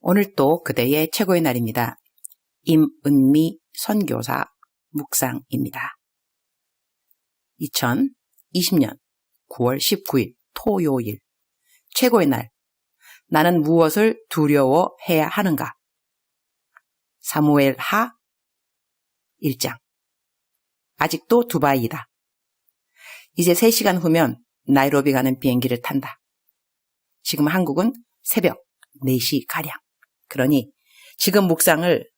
오늘 또 그대의 최고의 날입니다. 임은미 선교사 묵상입니다. 2020년 9월 19일 토요일 최고의 날. 나는 무엇을 두려워해야 하는가? 사무엘 하 1장. 아직도 두바이이다. 이제 3시간 후면 나이로비 가는 비행기를 탄다. 지금 한국은 새벽 4시가량. 그러니 지금 묵상을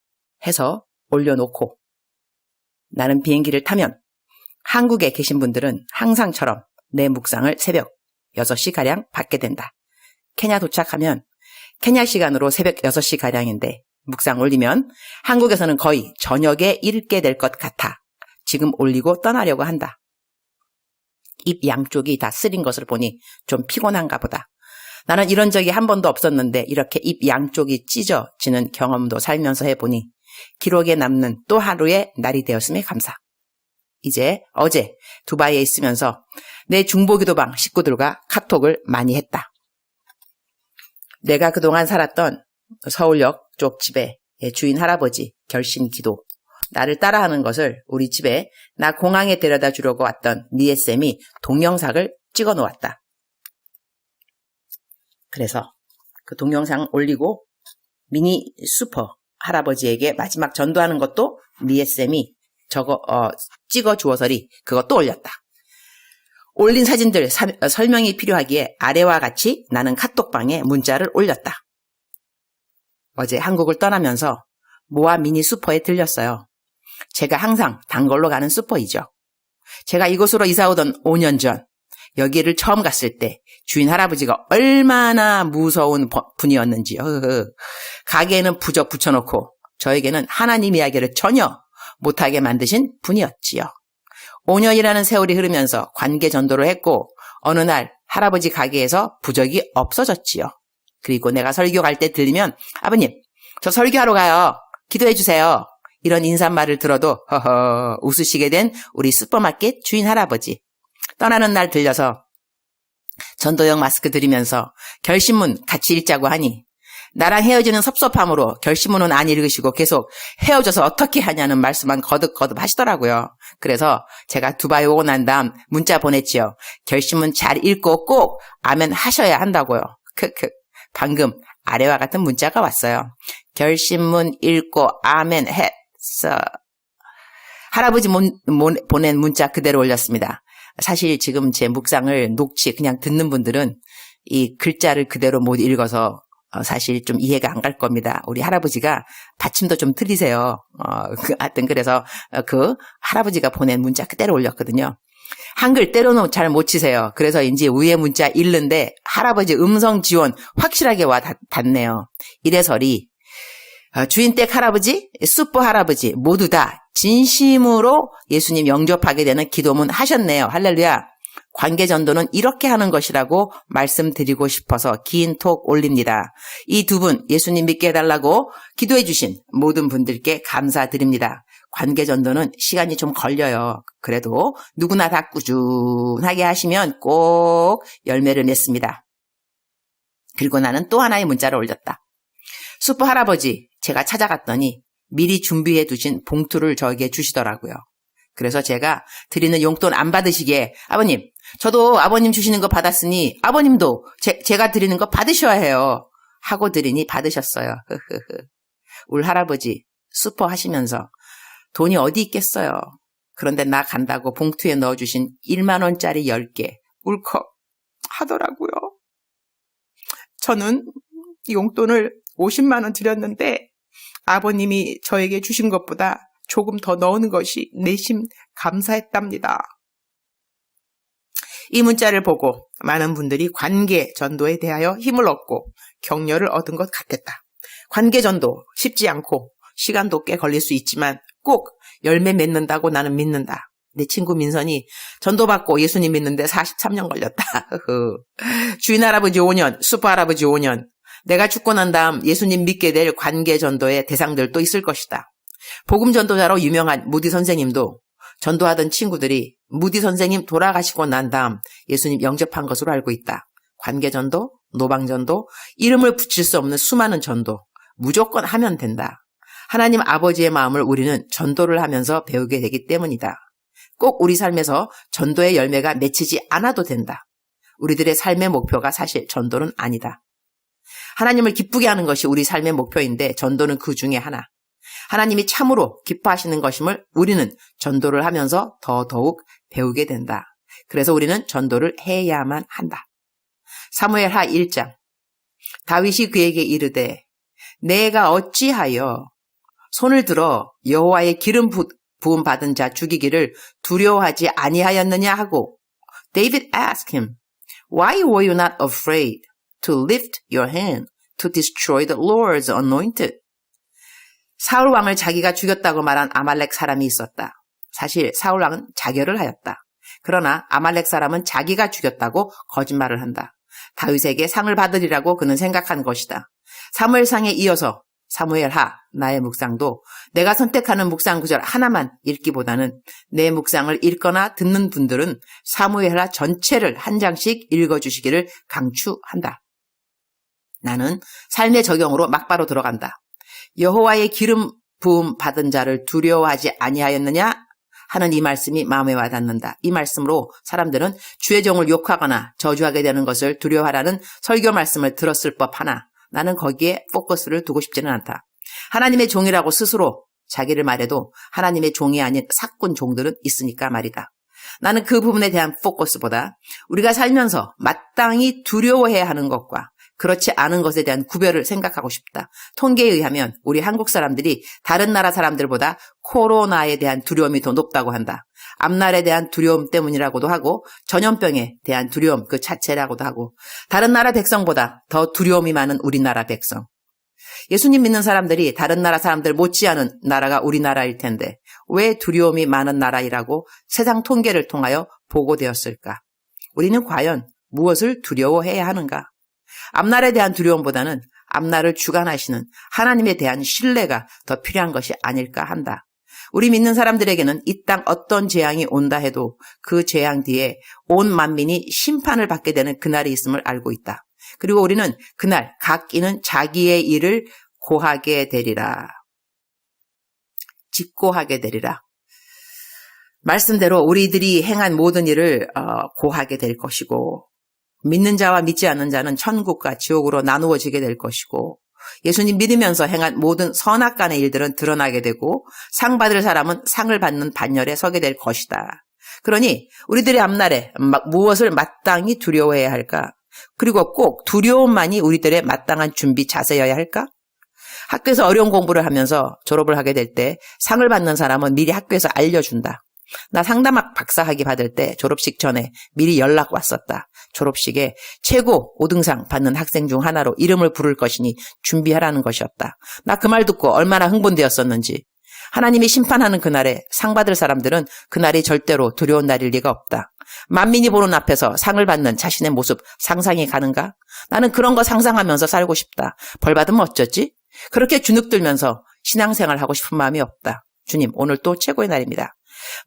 해서 올려놓고 나는 비행기를 타면 한국에 계신 분들은 항상처럼 내 묵상을 새벽 6시가량 받게 된다. 케냐 도착하면 케냐 시간으로 새벽 6시가량인데 묵상 올리면 한국에서는 거의 저녁에 읽게 될 것 같아. 지금 올리고 떠나려고 한다. 입 양쪽이 다 쓰린 것을 보니 좀 피곤한가 보다. 나는 이런 적이 한 번도 없었는데 이렇게 입 양쪽이 찢어지는 경험도 살면서 해보니 기록에 남는 또 하루의 날이 되었음에 감사. 이제 어제 두바이에 있으면서 내 중보기도방 식구들과 카톡을 많이 했다. 내가 그동안 살았던 서울역 쪽 집에 주인 할아버지 결신기도 나를 따라하는 것을 우리 집에 나 공항에 데려다 주려고 왔던 니에쌤이 동영상을 찍어 놓았다. 그래서 그 동영상 올리고 미니 슈퍼 할아버지에게 마지막 전도하는 것도 니에쌤이 찍어 주어서리 그것도 올렸다. 올린 사진들 설명이 필요하기에 아래와 같이 나는 카톡방에 문자를 올렸다. 어제 한국을 떠나면서 모아 미니 슈퍼에 들렸어요. 제가 항상 단걸로 가는 슈퍼이죠. 제가 이곳으로 이사 오던 5년 전 여기를 처음 갔을 때 주인 할아버지가 얼마나 무서운 분이었는지요. 가게에는 부적 붙여놓고 저에게는 하나님 이야기를 전혀 못하게 만드신 분이었지요. 5년이라는 세월이 흐르면서 관계 전도를 했고 어느 날 할아버지 가게에서 부적이 없어졌지요. 그리고 내가 설교 갈 때 들리면 아버님 저 설교하러 가요. 기도해 주세요. 이런 인사말을 들어도 허허 웃으시게 된 우리 슈퍼마켓 주인 할아버지. 떠나는 날 들려서 전도용 마스크 드리면서 결신문 같이 읽자고 하니 나랑 헤어지는 섭섭함으로 결신문은 안 읽으시고 계속 헤어져서 어떻게 하냐는 말씀만 거듭거듭 하시더라고요. 그래서 제가 두바이 오고 난 다음 문자 보냈지요. 결신문 잘 읽고 꼭 아멘 하셔야 한다고요. 크크. 방금 아래와 같은 문자가 왔어요. 결신문 읽고 아멘 했어. 할아버지 보낸 문자 그대로 올렸습니다. 사실 지금 제 묵상을 그냥 듣는 분들은 이 글자를 그대로 못 읽어서 사실 좀 이해가 안 갈 겁니다. 우리 할아버지가 받침도 좀 틀리세요. 하여튼 그래서 그 할아버지가 보낸 문자 그대로 올렸거든요. 한글 때로는 잘 못 치세요. 그래서 이제 위에 문자 읽는데 할아버지 음성 지원 확실하게 와 닿네요. 이래서리 주인댁 할아버지, 슈퍼 할아버지 모두 다 진심으로 예수님 영접하게 되는 기도문 하셨네요. 할렐루야. 관계전도는 이렇게 하는 것이라고 말씀드리고 싶어서 긴 톡 올립니다. 이 두 분 예수님 믿게 해달라고 기도해 주신 모든 분들께 감사드립니다. 관계전도는 시간이 좀 걸려요. 그래도 누구나 다 꾸준하게 하시면 꼭 열매를 맺습니다. 그리고 나는 또 하나의 문자를 올렸다. 슈퍼 할아버지 제가 찾아갔더니 미리 준비해 두신 봉투를 저에게 주시더라고요. 그래서 제가 드리는 용돈 안 받으시게 아버님 저도 아버님 주시는 거 받았으니 아버님도 제가 드리는 거 받으셔야 해요. 하고 드리니 받으셨어요. 우리 할아버지 슈퍼 하시면서 돈이 어디 있겠어요. 그런데 나 간다고 봉투에 넣어주신 1만 원짜리 10개 울컥 하더라고요. 저는 용돈을 50만 원 드렸는데 아버님이 저에게 주신 것보다 조금 더 넣은 것이 내심 감사했답니다. 이 문자를 보고 많은 분들이 관계 전도에 대하여 힘을 얻고 격려를 얻은 것 같았다. 관계 전도 쉽지 않고 시간도 꽤 걸릴 수 있지만 꼭 열매 맺는다고 나는 믿는다. 내 친구 민선이 전도받고 예수님 믿는데 43년 걸렸다. 주인 할아버지 5년, 슈퍼 할아버지 5년. 내가 죽고 난 다음 예수님 믿게 될 관계 전도의 대상들도 있을 것이다. 복음 전도자로 유명한 무디 선생님도 전도하던 친구들이 무디 선생님 돌아가시고 난 다음 예수님 영접한 것으로 알고 있다. 관계 전도, 노방 전도, 이름을 붙일 수 없는 수많은 전도. 무조건 하면 된다. 하나님 아버지의 마음을 우리는 전도를 하면서 배우게 되기 때문이다. 꼭 우리 삶에서 전도의 열매가 맺히지 않아도 된다. 우리들의 삶의 목표가 사실 전도는 아니다. 하나님을 기쁘게 하는 것이 우리 삶의 목표인데 전도는 그 중에 하나. 하나님이 참으로 기뻐하시는 것임을 우리는 전도를 하면서 더더욱 배우게 된다. 그래서 우리는 전도를 해야만 한다. 사무엘하 1장. 다윗이 그에게 이르되 내가 어찌하여 손을 들어 여호와의 기름 부음 받은 자 죽이기를 두려워하지 아니하였느냐 하고 David asked him, Why were you not afraid to lift your hand to destroy the Lord's anointed? 사울 왕을 자기가 죽였다고 말한 아말렉 사람이 있었다. 사실 사울 왕은 자결을 하였다. 그러나 아말렉 사람은 자기가 죽였다고 거짓말을 한다. 다윗에게 상을 받으리라고 그는 생각한 것이다. 사무엘상에 이어서 사무엘하 나의 묵상도 내가 선택하는 묵상 구절 하나만 읽기보다는 내 묵상을 읽거나 듣는 분들은 사무엘하 전체를 한 장씩 읽어주시기를 강추한다. 나는 삶의 적용으로 막바로 들어간다. 여호와의 기름 부음 받은 자를 두려워하지 아니하였느냐 하는 이 말씀이 마음에 와닿는다. 이 말씀으로 사람들은 주의 종을 욕하거나 저주하게 되는 것을 두려워하라는 설교 말씀을 들었을 법하나 나는 거기에 포커스를 두고 싶지는 않다. 하나님의 종이라고 스스로 자기를 말해도 하나님의 종이 아닌 삭군 종들은 있으니까 말이다. 나는 그 부분에 대한 포커스보다 우리가 살면서 마땅히 두려워해야 하는 것과 그렇지 않은 것에 대한 구별을 생각하고 싶다. 통계에 의하면 우리 한국 사람들이 다른 나라 사람들보다 코로나에 대한 두려움이 더 높다고 한다. 앞날에 대한 두려움 때문이라고도 하고 전염병에 대한 두려움 그 자체라고도 하고 다른 나라 백성보다 더 두려움이 많은 우리나라 백성. 예수님 믿는 사람들이 다른 나라 사람들 못지않은 나라가 우리나라일 텐데 왜 두려움이 많은 나라이라고 세상 통계를 통하여 보고되었을까? 우리는 과연 무엇을 두려워해야 하는가? 앞날에 대한 두려움보다는 앞날을 주관하시는 하나님에 대한 신뢰가 더 필요한 것이 아닐까 한다. 우리 믿는 사람들에게는 이 땅 어떤 재앙이 온다 해도 그 재앙 뒤에 온 만민이 심판을 받게 되는 그날이 있음을 알고 있다. 그리고 우리는 그날 각 이는 자기의 일을 고하게 되리라. 직고하게 되리라. 말씀대로 우리들이 행한 모든 일을 고하게 될 것이고 믿는 자와 믿지 않는 자는 천국과 지옥으로 나누어지게 될 것이고 예수님 믿으면서 행한 모든 선악간의 일들은 드러나게 되고 상 받을 사람은 상을 받는 반열에 서게 될 것이다. 그러니 우리들의 앞날에 무엇을 마땅히 두려워해야 할까? 그리고 꼭 두려움만이 우리들의 마땅한 준비 자세여야 할까? 학교에서 어려운 공부를 하면서 졸업을 하게 될 때 상을 받는 사람은 미리 학교에서 알려준다. 나 상담학 박사학위 받을 때 졸업식 전에 미리 연락 왔었다. 졸업식에 최고 5등상 받는 학생 중 하나로 이름을 부를 것이니 준비하라는 것이었다. 나 그 말 듣고 얼마나 흥분되었었는지. 하나님이 심판하는 그날에 상 받을 사람들은 그날이 절대로 두려운 날일 리가 없다. 만민이 보는 앞에서 상을 받는 자신의 모습 상상이 가는가? 나는 그런 거 상상하면서 살고 싶다. 벌 받으면 어쩌지? 그렇게 주눅들면서 신앙생활 하고 싶은 마음이 없다. 주님, 오늘 또 최고의 날입니다.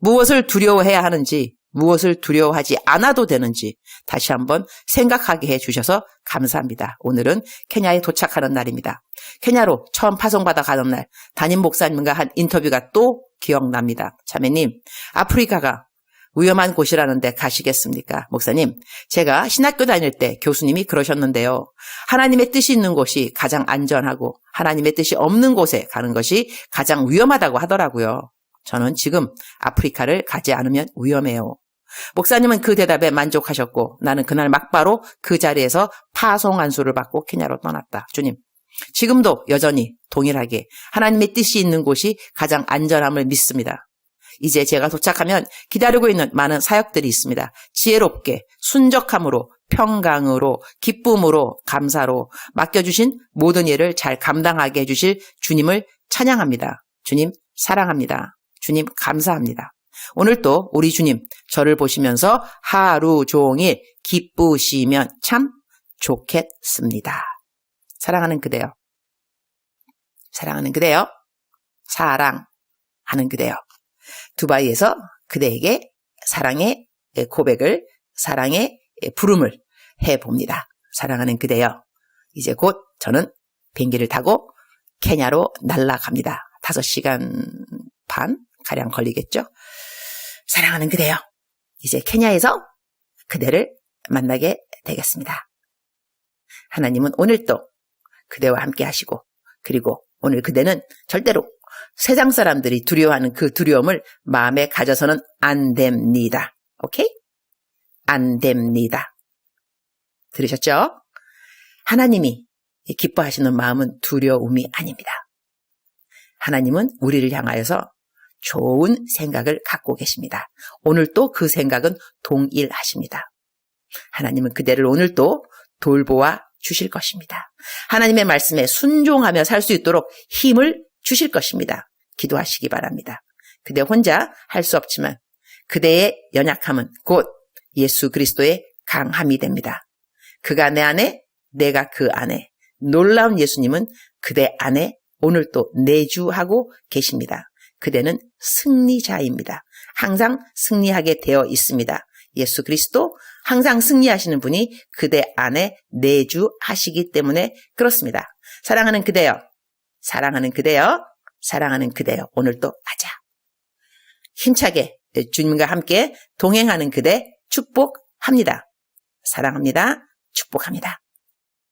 무엇을 두려워해야 하는지, 무엇을 두려워하지 않아도 되는지 다시 한번 생각하게 해주셔서 감사합니다. 오늘은 케냐에 도착하는 날입니다. 케냐로 처음 파송받아 가는 날 담임 목사님과 한 인터뷰가 또 기억납니다. 자매님, 아프리카가 위험한 곳이라는데 가시겠습니까? 목사님, 제가 신학교 다닐 때 교수님이 그러셨는데요. 하나님의 뜻이 있는 곳이 가장 안전하고 하나님의 뜻이 없는 곳에 가는 것이 가장 위험하다고 하더라고요. 저는 지금 아프리카를 가지 않으면 위험해요. 목사님은 그 대답에 만족하셨고 나는 그날 막바로 그 자리에서 파송 안수를 받고 케냐로 떠났다. 주님, 지금도 여전히 동일하게 하나님의 뜻이 있는 곳이 가장 안전함을 믿습니다. 이제 제가 도착하면 기다리고 있는 많은 사역들이 있습니다. 지혜롭게, 순적함으로, 평강으로, 기쁨으로, 감사로 맡겨주신 모든 일을 잘 감당하게 해주실 주님을 찬양합니다. 주님 사랑합니다. 주님 감사합니다. 오늘 또 우리 주님 저를 보시면서 하루 종일 기쁘시면 참 좋겠습니다. 사랑하는 그대여. 사랑하는 그대여. 사랑하는 그대여. 두바이에서 그대에게 사랑의 고백을, 사랑의 부름을 해봅니다. 사랑하는 그대여. 이제 곧 저는 비행기를 타고 케냐로 날아갑니다. 5시간 반 가량 걸리겠죠. 사랑하는 그대여, 이제 케냐에서 그대를 만나게 되겠습니다. 하나님은 오늘도 그대와 함께 하시고, 그리고 오늘 그대는 절대로 세상 사람들이 두려워하는 그 두려움을 마음에 가져서는 안 됩니다. 오케이? 안 됩니다. 들으셨죠? 하나님이 기뻐하시는 마음은 두려움이 아닙니다. 하나님은 우리를 향하여서 좋은 생각을 갖고 계십니다. 오늘 또 그 생각은 동일하십니다. 하나님은 그대를 오늘 또 돌보아 주실 것입니다. 하나님의 말씀에 순종하며 살 수 있도록 힘을 주실 것입니다. 기도하시기 바랍니다. 그대 혼자 할 수 없지만 그대의 연약함은 곧 예수 그리스도의 강함이 됩니다. 그가 내 안에, 내가 그 안에. 놀라운 예수님은 그대 안에 오늘 또 내주하고 계십니다. 그대는 승리자입니다. 항상 승리하게 되어 있습니다. 예수 그리스도 항상 승리하시는 분이 그대 안에 내주하시기 때문에 그렇습니다. 사랑하는 그대여, 사랑하는 그대여, 사랑하는 그대여, 오늘도 가자. 힘차게 주님과 함께 동행하는 그대 축복합니다. 사랑합니다. 축복합니다.